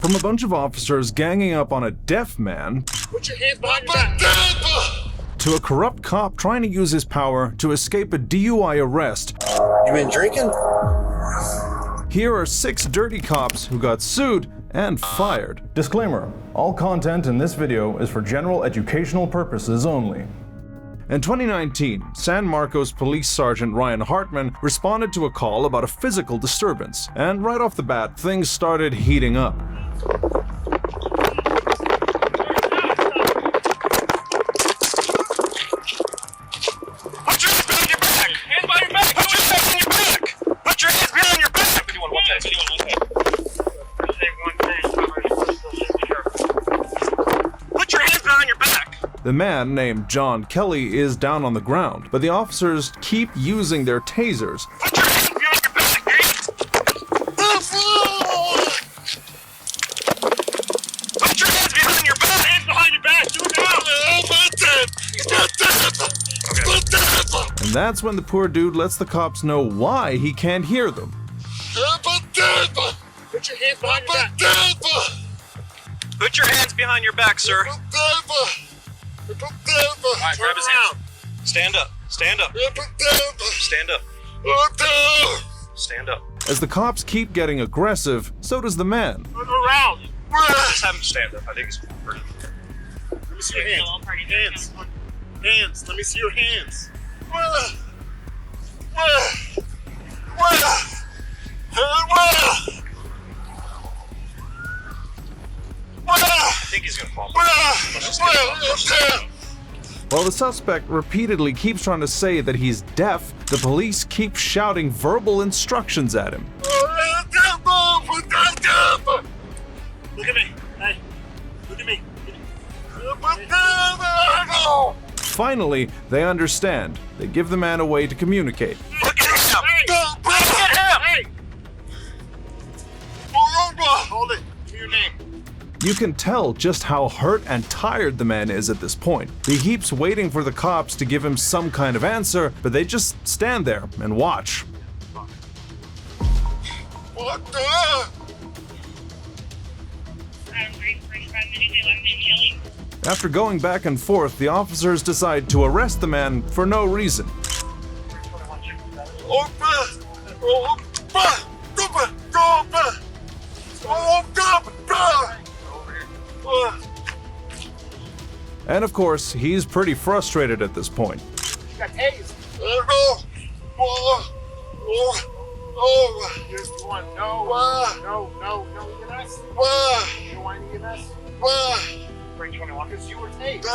From a bunch of officers ganging up on a deaf man, put your hands behind your back, to a corrupt cop trying to use his power to escape a DUI arrest. You been drinking? Here are 6 dirty cops who got sued and fired. Disclaimer: all content in this video is for general educational purposes only. In 2019, San Marcos Police Sergeant Ryan Hartman responded to a call about a physical disturbance, and right off the bat, things started heating up. The man, named John Kelly, is down on the ground, but the officers keep using their tasers. Put your hands behind your back, Put your hands behind your back! Hands behind your back! Do it now! And that's when the poor dude lets the cops know why he can't hear them. Put your hands behind your back! Put your hands behind your back, sir. Alright, grab his hands. Stand up. Stand up. Stand up. Stand up. As the cops keep getting aggressive, so does the man. Turn around. Just have him stand up. I think he's pretty. Let me see your hands. Hands. Let me see your hands. I think he's gonna fall. While the suspect repeatedly keeps trying to say that he's deaf, the police keep shouting verbal instructions at him. Look at me. Hey. Look at me. Finally, they understand. They give the man a way to communicate. Look at him. Look at him. Hold it. Give me your name. You can tell just how hurt and tired the man is at this point. He keeps waiting for the cops to give him some kind of answer, but they just stand there and watch. What the? After going back and forth, the officers decide to arrest the man for no reason. And of course, he's pretty frustrated at this point. You got tased. No, EMS. You don't want any EMS? Bring 21 because you were tased.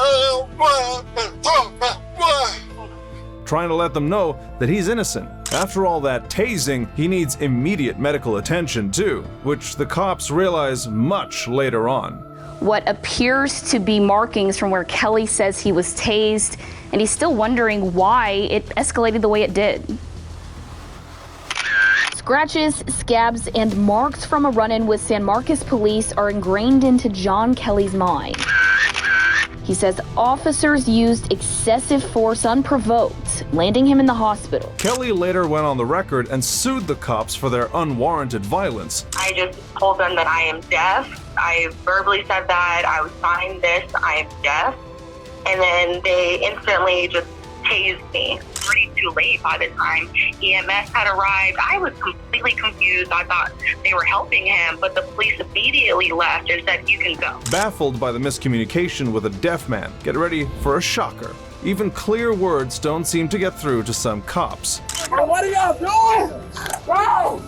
Trying to let them know that he's innocent. After all that tasing, he needs immediate medical attention too, which the cops realize much later on. What appears to be markings from where Kelly says he was tased, and he's still wondering why it escalated the way it did. Scratches, scabs, and marks from a run-in with San Marcos police are ingrained into John Kelly's mind. He says officers used excessive force unprovoked, landing him in the hospital. Kelly later went on the record and sued the cops for their unwarranted violence. I just told them that I am deaf. I verbally said that I would sign this, I am deaf. And then they instantly just tased me. Pretty too late by the time EMS had arrived. I was completely confused. I thought they were helping him, but the police immediately left and said, you can go. Baffled by the miscommunication with a deaf man, get ready for a shocker. Even clear words don't seem to get through to some cops. What are y'all doing? Go!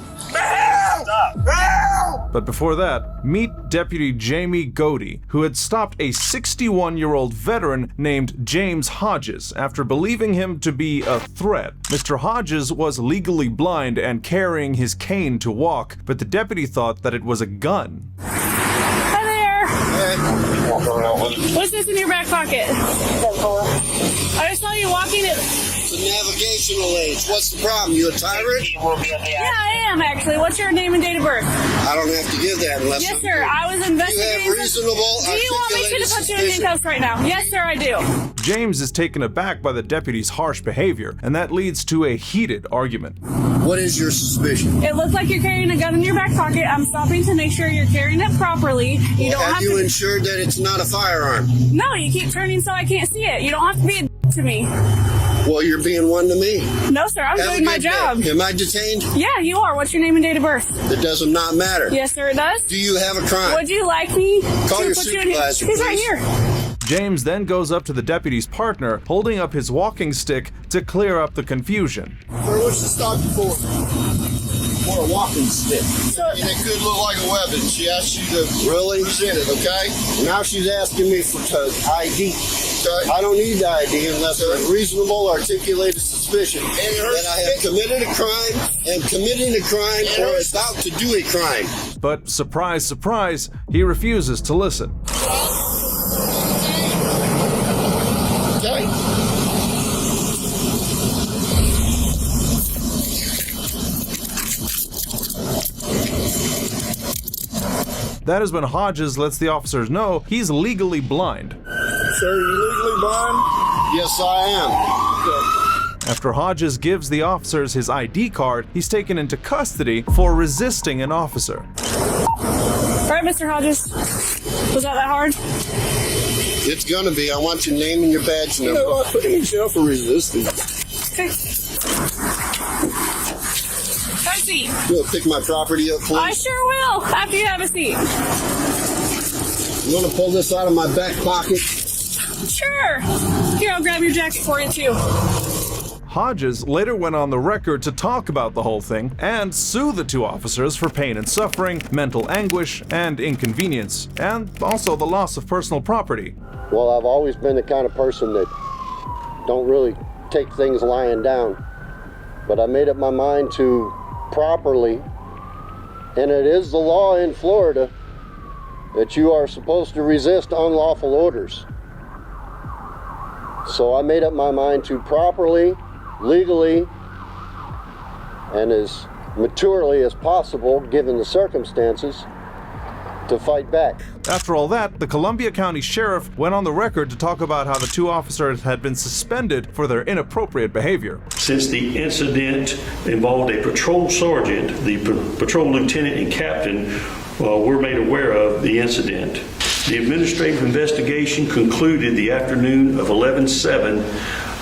But before that, meet Deputy Jamie Godey, who had stopped a 61-year-old veteran named James Hodges after believing him to be a threat. Mr. Hodges was legally blind and carrying his cane to walk, but the deputy thought that it was a gun. Hi there! Hey. What's this in your back pocket? I just saw you walking it. The navigational aids. What's the problem? You a tyrant? Yeah, I am actually. What's your name and date of birth? I don't have to give that unless Yes, sir. I was investigating. You have reasonable. Do you want me to put you in handcuffs right now? Yes, sir, I do. James is taken aback by the deputy's harsh behavior, and that leads to a heated argument. What is your suspicion? It looks like you're carrying a gun in your back pocket. I'm stopping to make sure you're carrying it properly. You don't have you to. ensured that it's not a firearm? No, you keep turning so I can't see it. You don't have to be a to me. Well, you're being one to me. No, sir. I'm doing my job. Am I detained? Yeah, you are. What's your name and date of birth? It does not matter. Yes, sir, it does. Do you have a crime? Would you like me Call to your put you in here? supervisor, He's right please. here. James then goes up to the deputy's partner, holding up his walking stick to clear up the confusion. Sir, what's the stop you for? For a walking stick. And it could look like a weapon. She asked you to really present it, okay? Now she's asking me for ID. Okay. I don't need the ID unless there's a reasonable articulated suspicion that I have committed a crime, am committing a crime, or about to do a crime. But surprise, surprise, he refuses to listen. Okay. That is when Hodges lets the officers know he's legally blind. Sir, you legally blind? Yes, I am. After Hodges gives the officers his ID card, he's taken into custody for resisting an officer. All right, Mr. Hodges. Was that hard? It's gonna be. I want your name and your badge number. You know, I put him in jail for resisting. Okay. Have a seat. You wanna pick my property up, please? I sure will, after you have a seat. You wanna pull this out of my back pocket? Sure. Here, I'll grab your jacket for you, too. Hodges later went on the record to talk about the whole thing and sue the two officers for pain and suffering, mental anguish, and inconvenience, and also the loss of personal property. Well, I've always been the kind of person that don't really take things lying down. But I made up my mind to properly, and it is the law in Florida that you are supposed to resist unlawful orders. So I made up my mind to properly, legally, and as maturely as possible, given the circumstances, to fight back. After all that, the Columbia County Sheriff went on the record to talk about how the two officers had been suspended for their inappropriate behavior. Since the incident involved a patrol sergeant, the patrol lieutenant and captain were made aware of the incident. The administrative investigation concluded the afternoon of 11/7,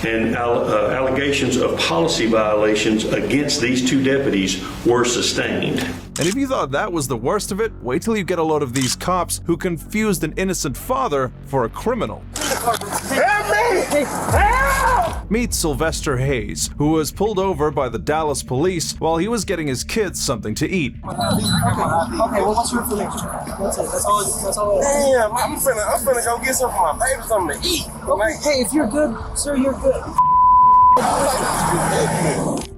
and allegations of policy violations against these two deputies were sustained. And if you thought that was the worst of it, wait till you get a load of these cops who confused an innocent father for a criminal. Help me! Help! Meet Sylvester Hayes, who was pulled over by the Dallas police while he was getting his kids something to eat. Okay, well, what's your information? That's it. That's all. Damn, I'm finna go get some for my baby, something to eat. Okay, hey, if you're good, sir, you're good.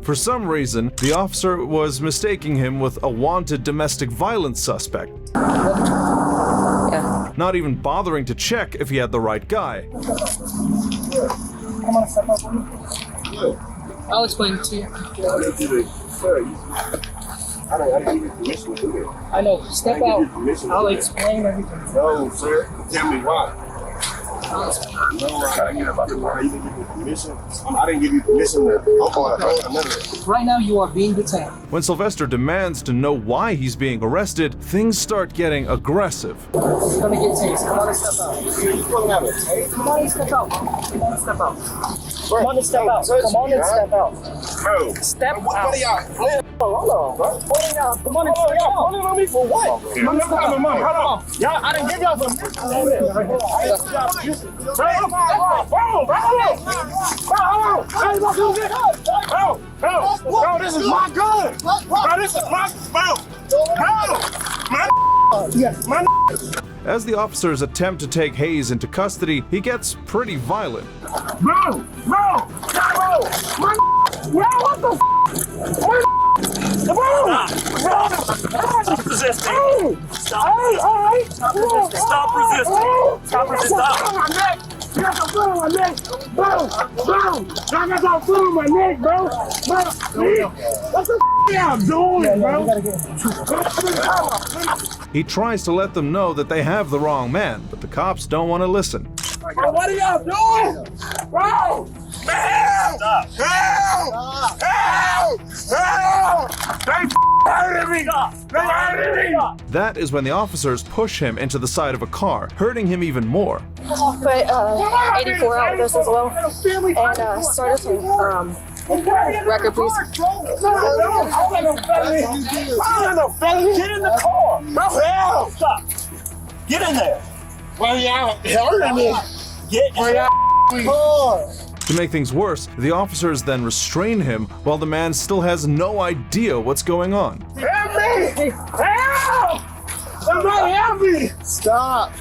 For some reason, the officer was mistaking him with a wanted domestic violence suspect. Yeah. Not even bothering to check if he had the right guy. Come on, step up on me. I'll explain it to you. I didn't give you permission to do it. I know. Step out. I'll explain everything. No, sir. Tell me why. I'll explain. No, I didn't give you permission. I didn't give you permission to. Right now, you are being detained. When Sylvester demands to know why he's being arrested, things start getting aggressive. You're gonna get tased. Come on and step out. Come on and step out. Come on and step out. Come on and step out. Come on and step out. Bro. Step out. What are y'all? Hold on, bro. Come on and step out. Pulling on me for what? Come on and step out. Hold on. Y'all, I didn't give y'all permission. Bro, this is my gun. Bro, this is my As the officers attempt to take Hayes into custody, he gets pretty violent. Bro, what the Stop resisting. Stop resisting. Stop resisting. Stop. You got some food on my neck, bro. I got some food on my neck, bro. What the y'all doing, bro? He tries to let them know that they have the wrong man, but the cops don't want to listen. Bro, what are y'all doing? Bro! Help! Help! Help! They hurting me! They hurting me! That is when the officers push him into the side of a car, hurting him even more. Put 84 out with us as well. And start us on record, please. Get in the car! Bro, stop! Get in there! Well, y'all hurting me. Get in the car! To make things worse, the officers then restrain him while the man still has no idea what's going on. Help me! Help! Somebody help me! Stop.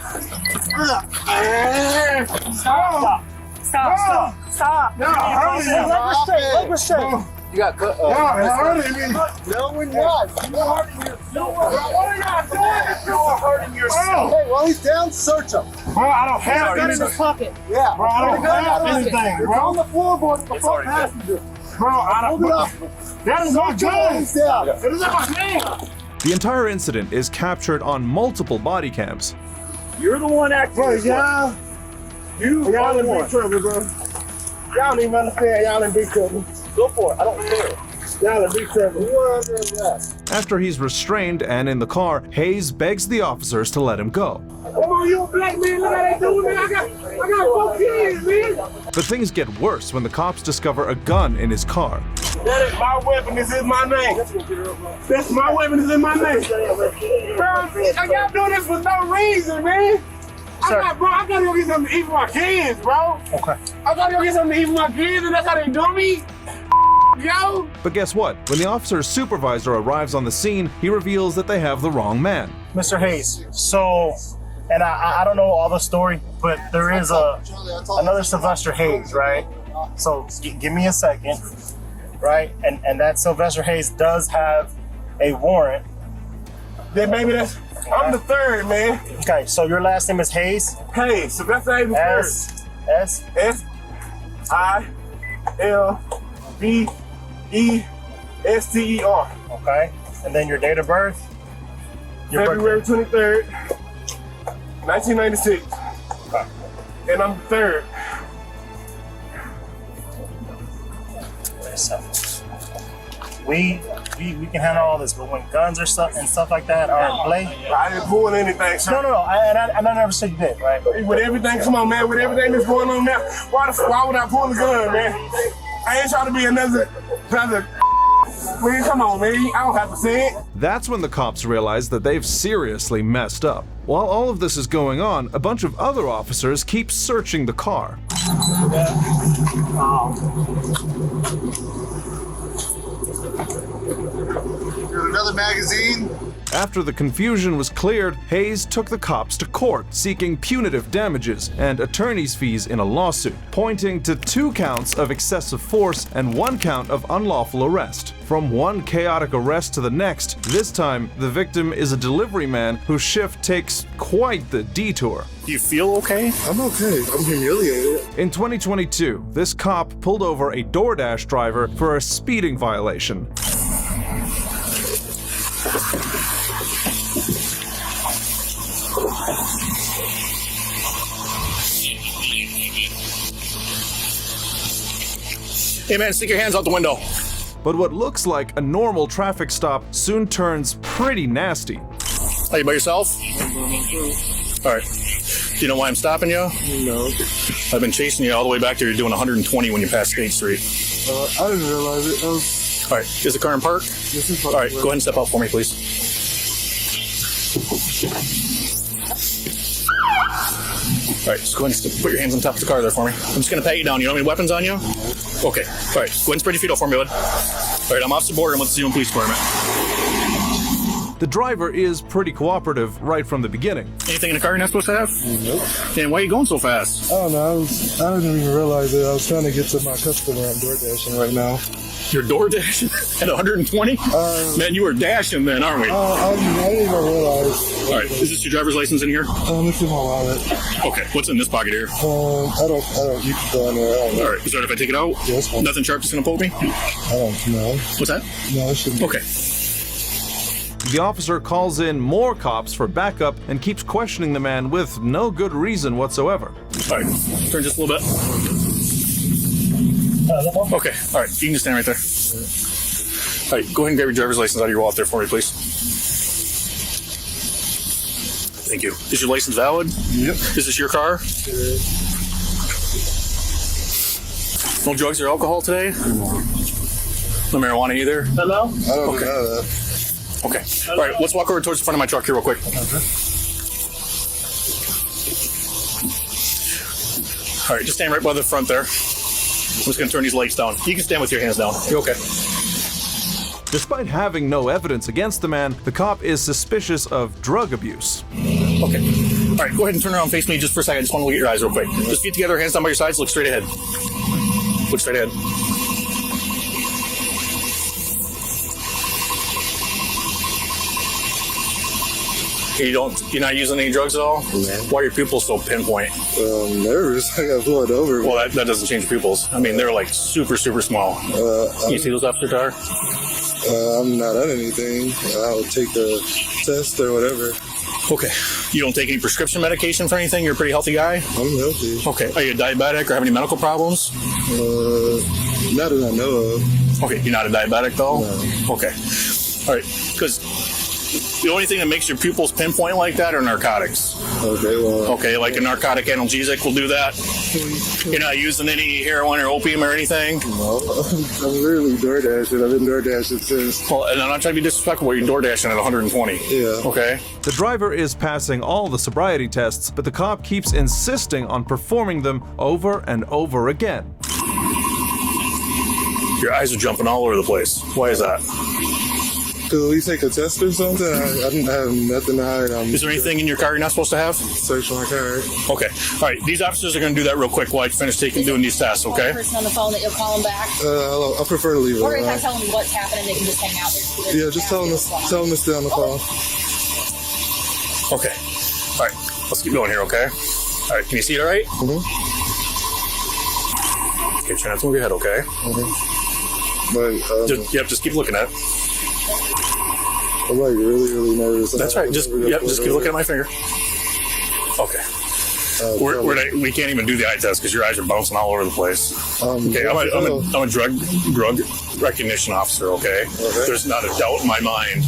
Stop. No, hurting me. You got cut. Hurting me. No, we're not. What are y'all doing? You're hurting yourself. Hey, while he's down, search him. Bro, I don't have Gun in anything. his pocket. Yeah. Bro, I don't have anything, It's bro. on the floorboard of the front passenger. Bro, I don't. Hold it up. That is my gun. He's down. It is in my hand. The entire incident is captured on multiple body cams. You're the one acting. Bro, y'all. Y'all in big trouble, bro. Y'all don't even understand. Y'all in big trouble. Go for it. I don't care. Y'all in big trouble. We're under arrest. After he's restrained and in the car, Hayes begs the officers to let him go. Come on, you a black man. Look how they doing me. I got 4 kids, man. But things get worse when the cops discover a gun in his car. That is my weapon. This is my name. That's my weapon. This is my name. Bro, y'all doing this for no reason, man. I gotta go get something to eat for my kids, bro. Okay. I gotta go get something to eat for my kids, and that's how they do me. Yo. But guess what? When the officer's supervisor arrives on the scene, he reveals that they have the wrong man. Mr. Hayes, so, and I don't know all the story, but there is another Sylvester Hayes, right? So give me a second, right? And that Sylvester Hayes does have a warrant. Then maybe that's, I'm the third, man. Okay, so your last name is Hayes? Hey, Sylvester Hayes the third. SILVESTER. Okay, and then your date of birth? Your February birthday. 23rd, 1996. Okay. And I'm the third. Wait a second. We can handle all this, but when guns or stuff and stuff like that are in play, I didn't pull anything, sir. no. I never said you did, right? With everything, come on, man. With everything that's going on now, why would I pull the gun, man? I ain't trying to be another. Man, come on, man. I don't have to say it. That's when the cops realize that they've seriously messed up. While all of this is going on, a bunch of other officers keep searching the car. Another magazine. After the confusion was cleared, Hayes took the cops to court seeking punitive damages and attorney's fees in a lawsuit, pointing to 2 counts of excessive force and 1 count of unlawful arrest. From one chaotic arrest to the next, this time the victim is a delivery man whose shift takes quite the detour. Do you feel okay? I'm okay. I'm humiliated. In 2022, this cop pulled over a DoorDash driver for a speeding violation. Hey man, stick your hands out the window. But what looks like a normal traffic stop soon turns pretty nasty. Are you by yourself? All right. Do you know why I'm stopping you? No. I've been chasing you all the way back there. You're doing 120 when you pass State Street. I didn't realize it. All right. Is the car in park? This is All right. Go ahead and step out for me, please. All right. Just go ahead and put your hands on top of the car there for me. I'm just going to pat you down. You don't have any weapons on you? Okay. All right. Go ahead and spread your feet out for me, bud. All right. I'm Officer Border. I'm with the Zealand Police Department. The driver is pretty cooperative right from the beginning. Anything in the car you're not supposed to have? Nope. Dan, why are you going so fast? I don't know. I didn't even realize it. I was trying to get to my customer. I'm door dashing right now. You're door dashing at 120? Man, you were dashing then, aren't we? I didn't even realize. All right, is this your driver's license in here? It's in my wallet. Okay, what's in this pocket here? I don't, you can go in there. I don't know. All right, is that if I take it out? Yes, ma'am. Nothing sharp that's gonna poke me? I don't know. What's that? No, it shouldn't. Okay. The officer calls in more cops for backup and keeps questioning the man with no good reason whatsoever. All right, turn just a little bit. Okay, all right, you can just stand right there. All right, go ahead and grab your driver's license out of your wallet there for me, please. Thank you. Is your license valid? Yep. Is this your car? No drugs or alcohol today? No marijuana either? Hello? I don't Okay. know that. Okay. All right, let's walk over towards the front of my truck here real quick. All right, just stand right by the front there. I'm just going to turn these lights down. You can stand with your hands down. You okay? Despite having no evidence against the man, the cop is suspicious of drug abuse. Okay. All right, go ahead and turn around and face me just for a second. I just want to look at your eyes real quick. Just feet together, hands down by your sides, look straight ahead. Look straight ahead. You're not using any drugs at all? No. Why are your pupils so pinpoint? I'm nervous. I got pulled over. Well, that doesn't change your pupils. I mean, they're like super, super small. Can you see those off your car? I'm not on anything. I'll take the test or whatever. Okay. You don't take any prescription medication for anything? You're a pretty healthy guy? I'm healthy. Okay. Are you diabetic or have any medical problems? Not that I know of. Okay. You're not a diabetic though? No. Okay. All right. Because the only thing that makes your pupils pinpoint like that are narcotics. Okay, well. Okay, like a narcotic analgesic will do that. You're not using any heroin or opium or anything? No, I'm literally door dashing. I've been door dashing since. Well, and I'm not trying to be disrespectful, you're door dashing at 120. Yeah. Okay. The driver is passing all the sobriety tests, but the cop keeps insisting on performing them over and over again. Your eyes are jumping all over the place. Why is that? Could we take a test or something? I didn't have nothing to hide. Is there anything in your car you're not supposed to have? Search my car. Okay. All right. These officers are going to do that real quick while I finish doing these tests, okay? Person on the phone that you'll call them back. I prefer to leave it Or if I alone. tell them what's happening, they can just hang out there. Yeah, just tell them to stay on the phone. Okay. All right. Let's keep going here, okay? All right. Can you see it all right? Mm-hmm. Okay, try not to move your head, okay? Mm-hmm. But, just keep looking at it. I'm like really, really nervous. That's right. Just keep looking at my finger. Okay. We can't even do the eye test because your eyes are bouncing all over the place. Okay, I'm a drug recognition officer. Okay, there's not a doubt in my mind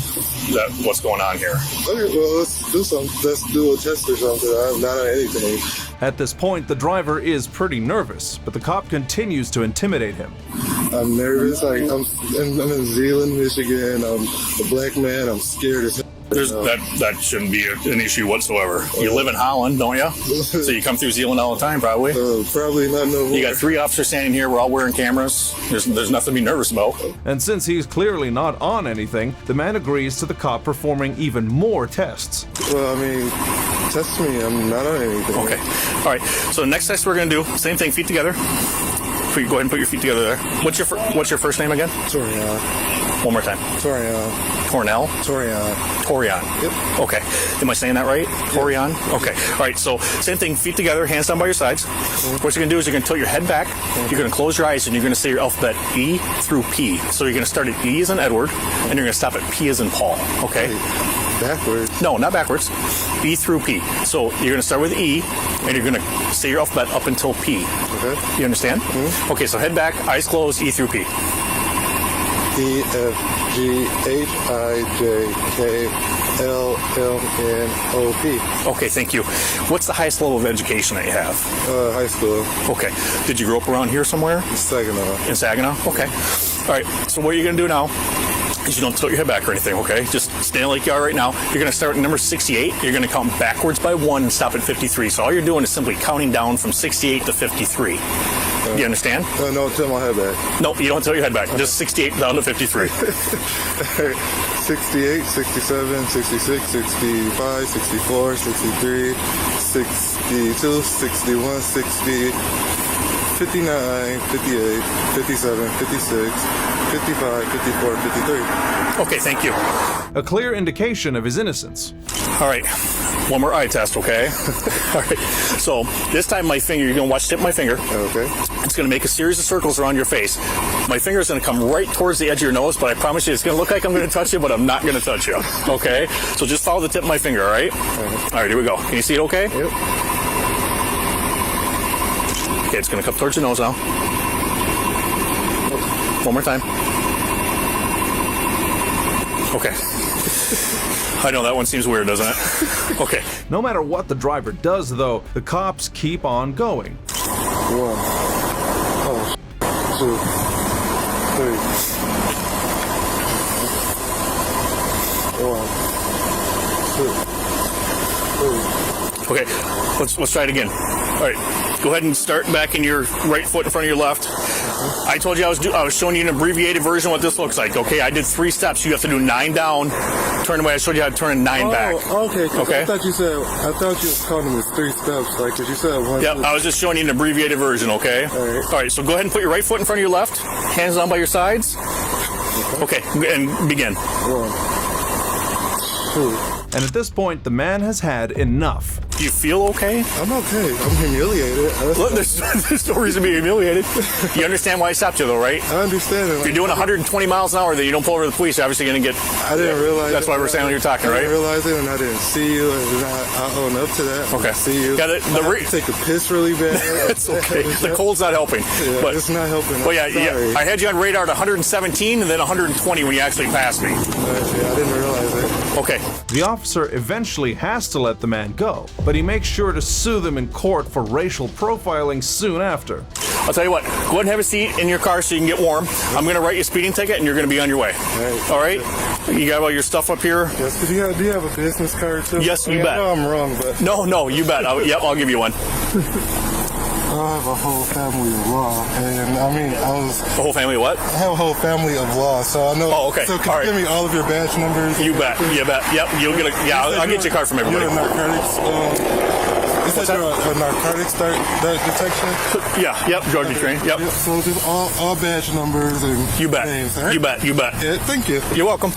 that what's going on here. Okay, well let's do something. Let's do a test or something. I'm not on anything. At this point, the driver is pretty nervous, but the cop continues to intimidate him. I'm nervous. Like I'm in Zeeland, Michigan. I'm a black man. I'm scared as hell. That shouldn't be an issue whatsoever. You live in Holland, don't you? So you come through Zeeland all the time, probably. Probably not no more. You got 3 officers standing here. We're all wearing cameras. There's nothing to be nervous about. And since he's clearly not on anything, the man agrees to the cop performing even more tests. Well, I mean, test me. I'm not on anything. Okay. All right. So the next test we're going to do, same thing, feet together. Go ahead and put your feet together there. What's your first name again? Torian. One more time. Torian. Cornell? Torian. Torian. Yep. Okay. Am I saying that right? Torian? Okay. All right. So same thing, feet together, hands down by your sides. What you're going to do is you're going to tilt your head back. You're going to close your eyes and you're going to say your alphabet E through P. So you're going to start at E as in Edward and you're going to stop at P as in Paul. Okay? Backwards? No, not backwards. E through P. So you're going to start with E and you're going to say your alphabet up until P. Okay. You understand? Mm-hmm. Okay, so head back, eyes closed, E through P. E, F, G, H, I, J, K, L, M, N, O, P. Okay, thank you. What's the highest level of education that you have? High school. Okay. Did you grow up around here somewhere? Saginaw. In Saginaw? Okay. All right, so what you're going to do now is you don't tilt your head back or anything, okay? Just stand like you are right now. You're going to start at number 68. You're going to count backwards by 1 and stop at 53. So all you're doing is simply counting down from 68 to 53. Do you understand? No, tilt my head back. No, you don't tilt your head back. Just 68 down to 53. 68, 67, 66, 65, 64, 63, 62, 61, 60, 59, 58, 57, 56, 55, 54, 53. Okay, thank you. A clear indication of his innocence. All right, one more eye test, okay? All right, so this time my finger, you're going to watch tip my finger. Okay. It's going to make a series of circles around your face. My finger is going to come right towards the edge of your nose, but I promise you it's going to look like I'm going to touch you, but I'm not going to touch you, okay? So just follow the tip of my finger, all right? All right, here we go. Can you see it okay? Yep. Okay, it's going to come towards your nose now. One more time. Okay. I know that one seems weird, doesn't it? Okay. No matter what the driver does, though, the cops keep on going. 1, 2, 3. 1, 2, 3. Okay, let's try it again. All right, go ahead and start back in your right foot in front of your left. I told you I was showing you an abbreviated version of what this looks like. Okay, I did 3 steps. You have to do 9 down, turn away. I showed you how to turn 9 back. Okay. Okay. I thought you was calling them 3 steps, like, because you said 1. Yep, I was just showing you an abbreviated version. Okay. All right. So go ahead and put your right foot in front of your left. Hands down by your sides. Okay, and begin. 1, 2. And at this point, the man has had enough. Do you feel okay? I'm okay. I'm humiliated. Look, there's no reason to be humiliated. You understand why I stopped you, though, right? I understand it. If you're doing 120 miles an hour, then you don't pull over the police, you're obviously going to get... I didn't realize That's why we're saying when you're talking, right? I didn't realize it, and I didn't see you, and I own up to that. Okay. See you. Yeah, I take a piss really bad. It's okay. The cold's not helping. Yeah, but it's not helping. Well, yeah, I had you on radar at 117 and then 120 when you actually passed me. Yeah, I didn't realize it. Okay. The officer eventually has to let the man go, but he makes sure to sue them in court for racial profiling soon after. I'll tell you what, go ahead and have a seat in your car so you can get warm. I'm going to write you a speeding ticket and you're going to be on your way. All right? You got all your stuff up here? Yes, because do you have a business card too? Yes, you bet. I know I'm wrong, but... No, you bet. I'll give you one. I have a whole family of law, and I mean, A whole family of what? I have a whole family of law, so I know... Oh, okay. So can you give me all of your badge numbers? You bet. Yep, you'll get I'll get your card from everybody. You're a narcotics... you said you're a narcotics detection? Yep, drug detection. Yep. So just all badge numbers and You bet. names, right? You bet. Yeah, thank you. You're welcome.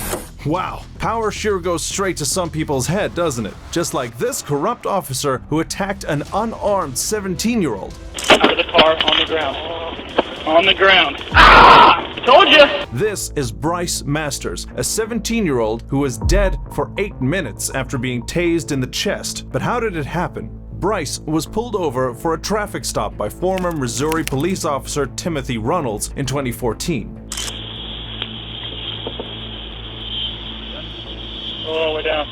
Wow, power sure goes straight to some people's head, doesn't it? Just like this corrupt officer who attacked an unarmed 17-year-old. Out of the car, on the ground. On the ground. Ah! Told you! This is Bryce Masters, a 17-year-old who was dead for 8 minutes after being tased in the chest. But how did it happen? Bryce was pulled over for a traffic stop by former Missouri police officer Timothy Runnels in 2014. All the way down.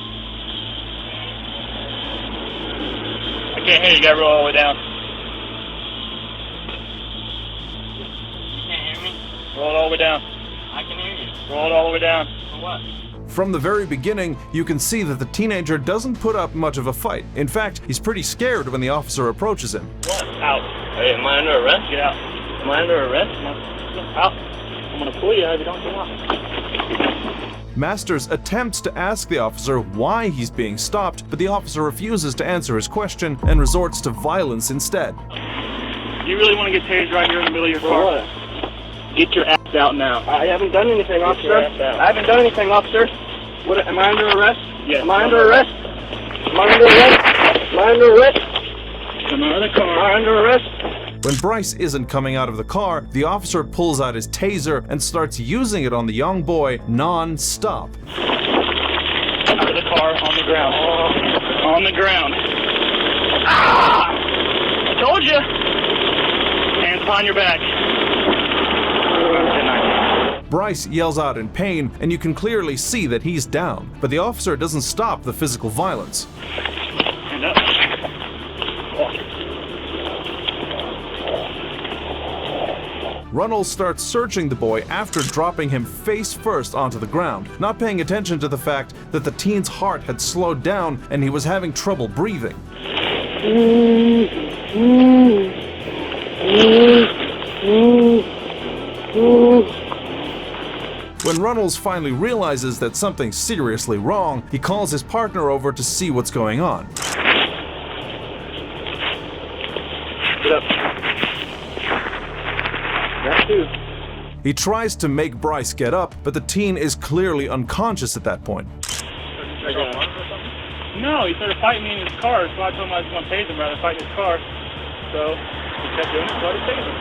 I can't hear you. You gotta roll all the way down. You can't hear me? Roll it all the way down. I can hear you. Roll it all the way down. For what? From the very beginning, you can see that the teenager doesn't put up much of a fight. In fact, he's pretty scared when the officer approaches him. What? Out. Hey, am I under arrest? Get out. Am I under arrest? Out. I'm gonna pull you if you don't get out. Masters attempts to ask the officer why he's being stopped, but the officer refuses to answer his question and resorts to violence instead. You really want to get tased right here in the middle of your car? What? Get your ass out now. I haven't done anything, officer. I haven't done anything, officer. What? Am I under arrest? Yes. Am I under arrest? Am I under arrest? Am I under arrest? Come out of the car. Am I under arrest? When Bryce isn't coming out of the car, the officer pulls out his taser and starts using it on the young boy non-stop. Out of the car, on the ground. On the ground. Ah! I told you! Hands behind your back. Bryce yells out in pain, and you can clearly see that he's down, but the officer doesn't stop the physical violence. Hand up. Runnels starts searching the boy after dropping him face first onto the ground, not paying attention to the fact that the teen's heart had slowed down and he was having trouble breathing. When Runnels finally realizes that something's seriously wrong, he calls his partner over to see what's going on. Get up. He tries to make Bryce get up, but the teen is clearly unconscious at that point. No, he started fighting me in his car, so I told him I was going to tase him rather than fight in his car. So he kept doing it, so I tased him.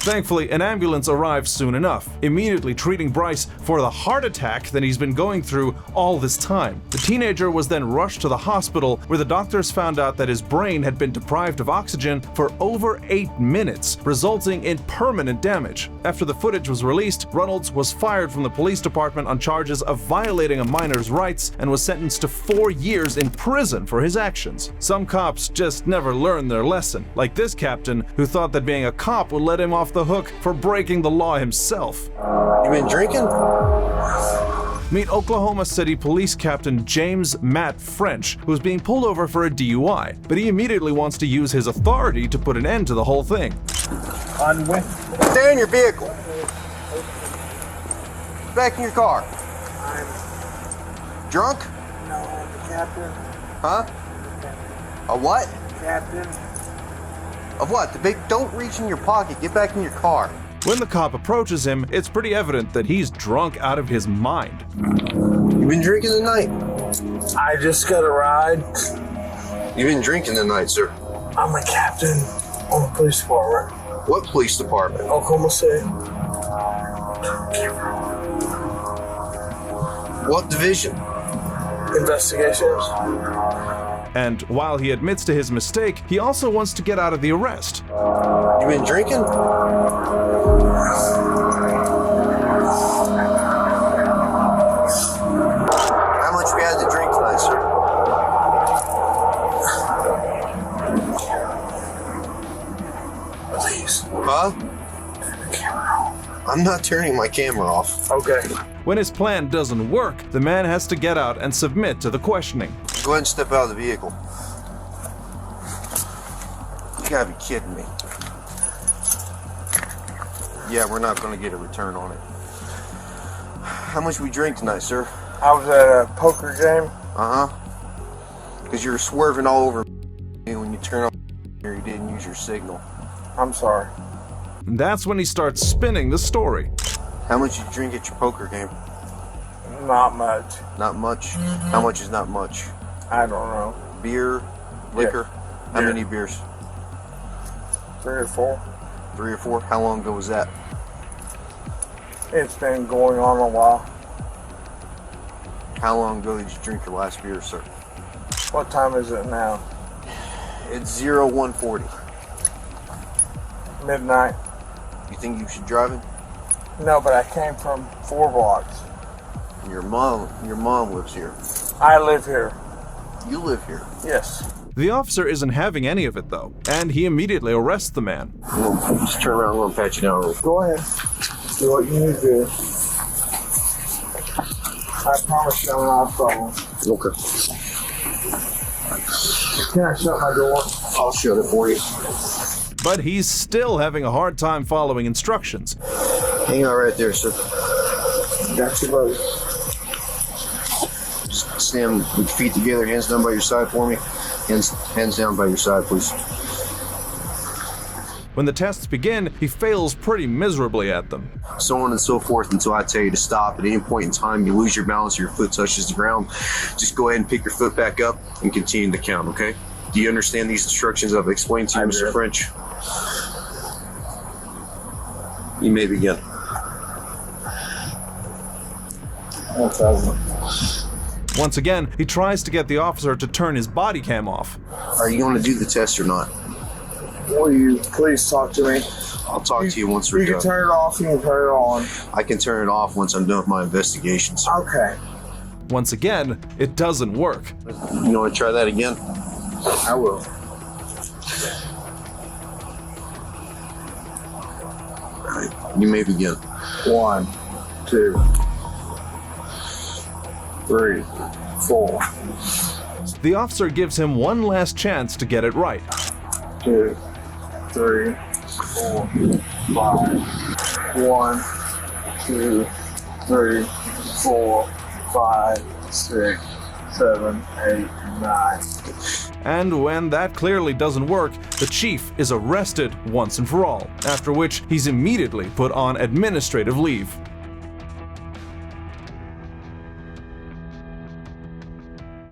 Thankfully, an ambulance arrives soon enough, immediately treating Bryce for the heart attack that he's been going through all this time. The teenager was then rushed to the hospital, where the doctors found out that his brain had been deprived of oxygen for over 8 minutes, resulting in permanent damage. After the footage was released, Reynolds was fired from the police department on charges of violating a minor's rights and was sentenced to 4 years in prison for his actions. Some cops just never learn their lesson, like this captain who thought that being a cop would let him off the hook for breaking the law himself. You been drinking? Meet Oklahoma City Police Captain James Matt French, who is being pulled over for a DUI, but he immediately wants to use his authority to put an end to the whole thing. Stay in your vehicle. Back in your car. Drunk? No, Captain. Huh? A what? Captain. Of what? Don't reach in your pocket. Get back in your car. When the cop approaches him, it's pretty evident that he's drunk out of his mind. You been drinking tonight? I just got a ride. You been drinking tonight, sir? I'm a captain on the police department. What police department? Oklahoma City. What division? Investigations. And while he admits to his mistake, he also wants to get out of the arrest. You been drinking? How much we had to drink tonight, sir? Please. Huh? I'm not turning my camera off. Okay. When his plan doesn't work, the man has to get out and submit to the questioning. Go ahead and step out of the vehicle. You gotta be kidding me. Yeah, we're not gonna get a return on it. How much we drink tonight, sir? I was at a poker game. Uh-huh. Because you were swerving all over me when you turn on here, you didn't use your signal. I'm sorry. And that's when he starts spinning the story. How much you drink at your poker game? Not much. Not much? How much is not much? I don't know. Beer? Liquor? Yeah. How Beer. many beers? 3 or 4. 3 or 4? How long ago was that? It's been going on a while. How long ago did you drink your last beer, sir? What time is it now? It's 0140. Midnight. You think you should drive it? No, but I came from 4 blocks. Your mom lives here. I live here. You live here? Yes. The officer isn't having any of it though, and he immediately arrests the man. Just turn around, I'm gonna pat you down. Go ahead. Do what you need to do. I promise you I'm not a problem. Okay. Can I shut my door? I'll shut it for you. But he's still having a hard time following instructions. Hang on right there, sir. Got you, buddy. Just stand with your feet together, hands down by your side for me. Hands down by your side, please. When the tests begin, he fails pretty miserably at them. So on and so forth until I tell you to stop. At any point in time, you lose your balance or your foot touches the ground, just go ahead and pick your foot back up and continue to count, okay? Do you understand these instructions I've explained to you, Mr. French? You may begin. 1,000. Once again, he tries to get the officer to turn his body cam off. Are you going to do the test or not? Will you please talk to me? I'll talk to you once we're You done. can turn it off, you can turn it on. I can turn it off once I'm done with my investigations. Okay. Once again, it doesn't work. You want to try that again? I will. All right, you may begin. 1, 2, 3, 4. The officer gives him one last chance to get it right. 2, 3, 4, 5. 1, 2, 3, 4, 5, 6, 7, 8, 9. And when that clearly doesn't work, the chief is arrested once and for all, after which he's immediately put on administrative leave.